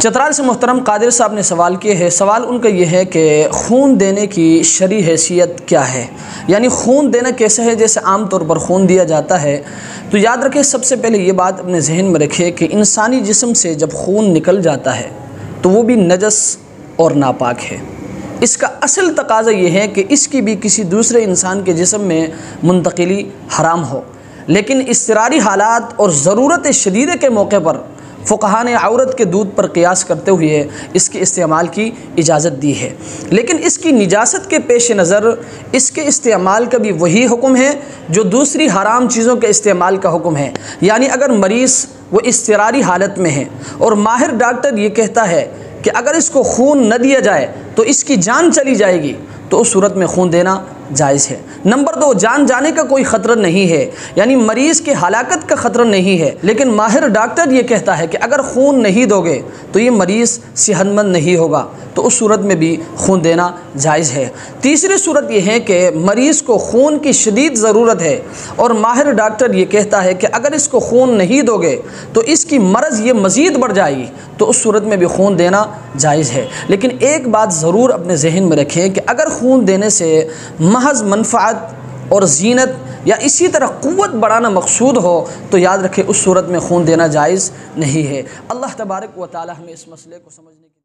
چترال سے محترم قادر صاحب نے سوال کیا ہے۔ سوال ان کا یہ ہے کہ خون دینے کی شرعی حیثیت کیا ہے، یعنی خون دینا کیسا ہے؟ جیسے عام طور پر خون دیا جاتا ہے تو یاد رکھیں، سب سے پہلے یہ بات اپنے ذہن میں رکھیں کہ انسانی جسم سے جب خون نکل جاتا ہے تو وہ بھی نجس اور ناپاک ہے۔ اس کا اصل تقاضا یہ ہے کہ اس کی بھی کسی دوسرے انسان کے جسم میں منتقلی حرام ہو، لیکن اضطراری حالات اور ضرورت شدیدہ کے موقع پر فقہاء نے عورت کے دودھ پر قیاس کرتے ہوئے اس کے استعمال کی اجازت دی ہے، لیکن اس کی نجاست کے پیش نظر اس کے استعمال کا بھی وہی حکم ہے جو دوسری حرام چیزوں کے استعمال کا حکم ہے۔ یعنی اگر مریض وہ اضطراری حالت میں ہے اور ماہر ڈاکٹر یہ کہتا ہے کہ اگر اس کو خون نہ دیا جائے تو اس کی جان چلی جائے گی، تو اس صورت میں خون دینا جائز ہے۔ نمبر 2، جان جانے کا کوئی خطرہ نہیں ہے، یعنی مریض کے ہلاکت کا خطرہ نہیں ہے، لیکن ماہر ڈاکٹر یہ کہتا ہے کہ اگر خون نہیں دو گے تو یہ مریض صحت مند نہیں ہوگا، تو اس صورت میں بھی خون دینا جائز ہے۔ تیسری صورت یہ ہے کہ مریض کو خون کی شدید ضرورت ہے اور ماہر ڈاکٹر یہ کہتا ہے کہ اگر اس کو خون نہیں دو گے تو اس کی مرض یہ مزید بڑھ جائے گی، تو اس صورت میں بھی خون دینا جائز ہے۔ لیکن ایک بات ضرور اپنے ذہن میں رکھیں کہ اگر خون دینے سے محض منفعت اور زینت یا اسی طرح قوت بڑھانا مقصود ہو تو یاد رکھیں اس صورت میں خون دینا جائز نہیں ہے۔ اللہ تبارک و تعالی ہمیں اس مسئلے کو سمجھنے کی